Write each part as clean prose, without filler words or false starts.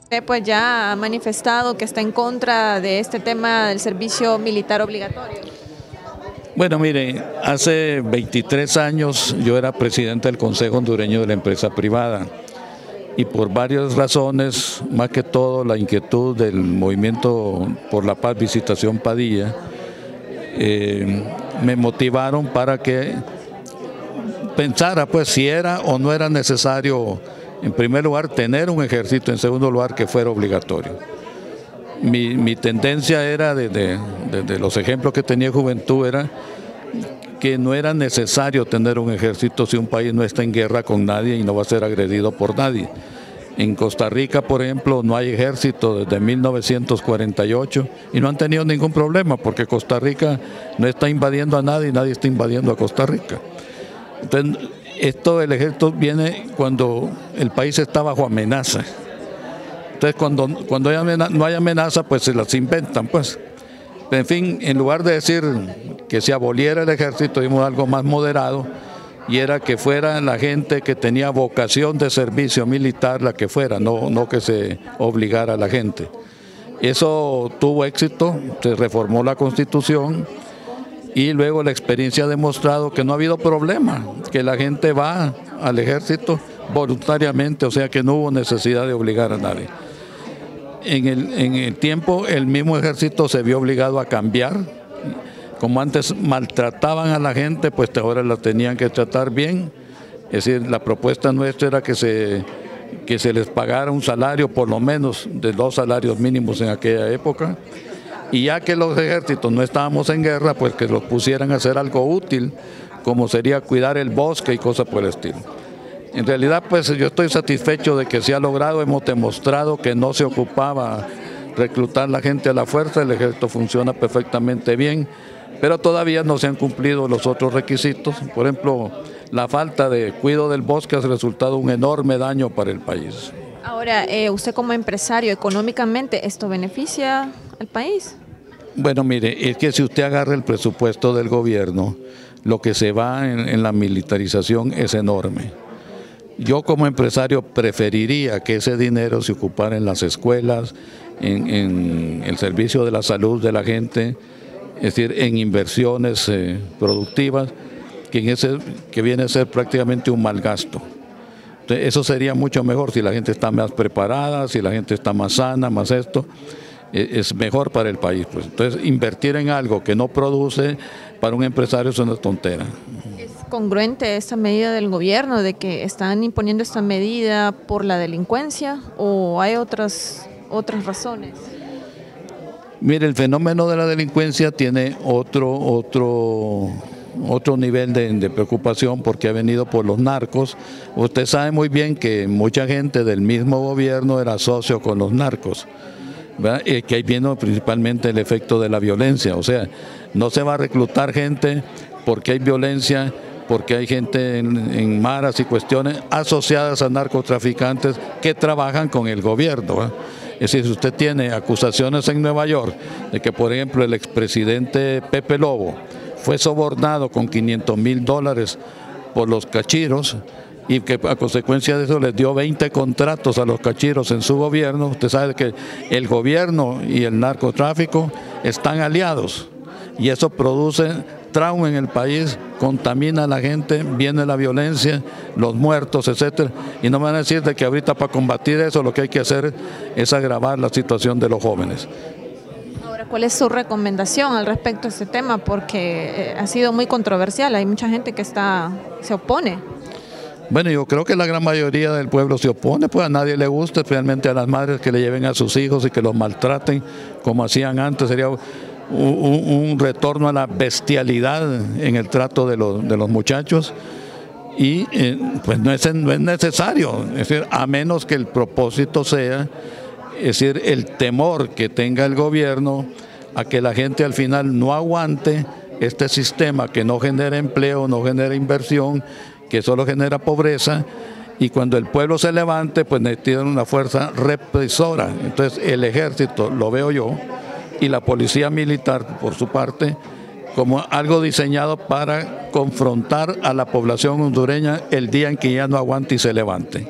Usted pues ya ha manifestado que está en contra de este tema del servicio militar obligatorio. Bueno, mire, hace 23 años yo era presidente del Consejo Hondureño de la Empresa Privada y por varias razones, más que todo la inquietud del Movimiento por la Paz Visitación Padilla, me motivaron para que pensara pues si era o no era necesario, en primer lugar, tener un ejército, en segundo lugar, que fuera obligatorio. Mi tendencia era, desde los ejemplos que tenía juventud, era que no era necesario tener un ejército si un país no está en guerra con nadie y no va a ser agredido por nadie. En Costa Rica, por ejemplo, no hay ejército desde 1948 y no han tenido ningún problema porque Costa Rica no está invadiendo a nadie y nadie está invadiendo a Costa Rica. Entonces, esto del ejército viene cuando el país está bajo amenaza. Entonces, cuando no hay amenaza, pues se las inventan, pues. En fin, en lugar de decir que se aboliera el ejército, dimos algo más moderado, y era que fuera la gente que tenía vocación de servicio militar la que fuera, no que se obligara a la gente. Eso tuvo éxito, se reformó la Constitución, y luego la experiencia ha demostrado que no ha habido problema, que la gente va al ejército voluntariamente, o sea que no hubo necesidad de obligar a nadie. En el tiempo el mismo ejército se vio obligado a cambiar. Como antes maltrataban a la gente, pues ahora la tenían que tratar bien. Es decir, la propuesta nuestra era que se les pagara un salario por lo menos de 2 salarios mínimos en aquella época. Y ya que los ejércitos no estábamos en guerra, pues que los pusieran a hacer algo útil, como sería cuidar el bosque y cosas por el estilo. En realidad, pues yo estoy satisfecho de que se ha logrado, hemos demostrado que no se ocupaba reclutar la gente a la fuerza, el ejército funciona perfectamente bien, pero todavía no se han cumplido los otros requisitos. Por ejemplo, la falta de cuidado del bosque ha resultado un enorme daño para el país. Ahora, usted como empresario, económicamente, ¿esto beneficia al país? Bueno, mire, es que si usted agarra el presupuesto del gobierno, lo que se va en la militarización es enorme. Yo como empresario preferiría que ese dinero se ocupara en las escuelas, en el servicio de la salud de la gente, es decir, en inversiones productivas, que viene a ser prácticamente un mal gasto. Entonces, eso sería mucho mejor si la gente está más preparada, si la gente está más sana, más esto, es mejor para el país. Pues. Entonces, invertir en algo que no produce para un empresario es una tontera. ¿Es congruente esta medida del gobierno de que están imponiendo esta medida por la delincuencia o hay otras razones? Mire, el fenómeno de la delincuencia tiene otro nivel de preocupación porque ha venido por los narcos. Usted sabe muy bien que mucha gente del mismo gobierno era socio con los narcos, ¿verdad? Que ahí viene principalmente el efecto de la violencia. O sea, no se va a reclutar gente porque hay violencia, porque hay gente en maras y cuestiones asociadas a narcotraficantes que trabajan con el gobierno, ¿verdad? Es decir, si usted tiene acusaciones en Nueva York de que, por ejemplo, el expresidente Pepe Lobo fue sobornado con $500,000 por los cachiros y que a consecuencia de eso les dio 20 contratos a los cachiros en su gobierno, usted sabe que el gobierno y el narcotráfico están aliados y eso produce trauma en el país, contamina a la gente, viene la violencia, los muertos, etcétera, y no me van a decir de que ahorita para combatir eso lo que hay que hacer es agravar la situación de los jóvenes. Ahora, ¿cuál es su recomendación al respecto de este tema? Porque ha sido muy controversial, hay mucha gente que se opone. Bueno, yo creo que la gran mayoría del pueblo se opone, pues a nadie le gusta, especialmente a las madres que le lleven a sus hijos y que los maltraten como hacían antes. Sería un retorno a la bestialidad en el trato de los muchachos y pues no es necesario, es decir, a menos que el propósito sea, es decir, el temor que tenga el gobierno a que la gente al final no aguante este sistema que no genera empleo, no genera inversión, que solo genera pobreza, y cuando el pueblo se levante, pues necesitan una fuerza represora. Entonces el ejército, lo veo yo, y la policía militar, por su parte, como algo diseñado para confrontar a la población hondureña el día en que ya no aguante y se levante.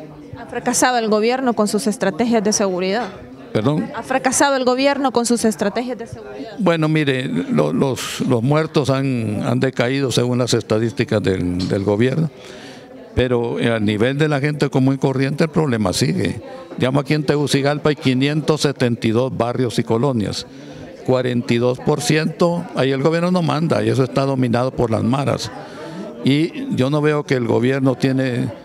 fracasado el gobierno con sus estrategias de seguridad. ¿Perdón? ¿Ha fracasado el gobierno con sus estrategias de seguridad? Bueno, mire, los muertos han decaído según las estadísticas del gobierno, pero a nivel de la gente común y corriente el problema sigue. Llamo aquí en Tegucigalpa hay 572 barrios y colonias, 42%, ahí el gobierno no manda y eso está dominado por las maras. Y yo no veo que el gobierno tiene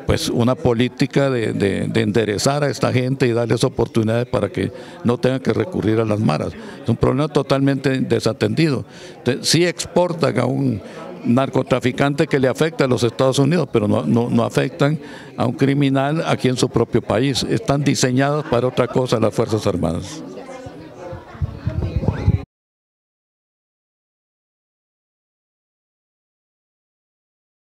pues una política de enderezar a esta gente y darles oportunidades para que no tengan que recurrir a las maras. Es un problema totalmente desatendido. Entonces, sí exportan a un narcotraficante que le afecta a los Estados Unidos, pero no afectan a un criminal aquí en su propio país. Están diseñados para otra cosa las Fuerzas Armadas.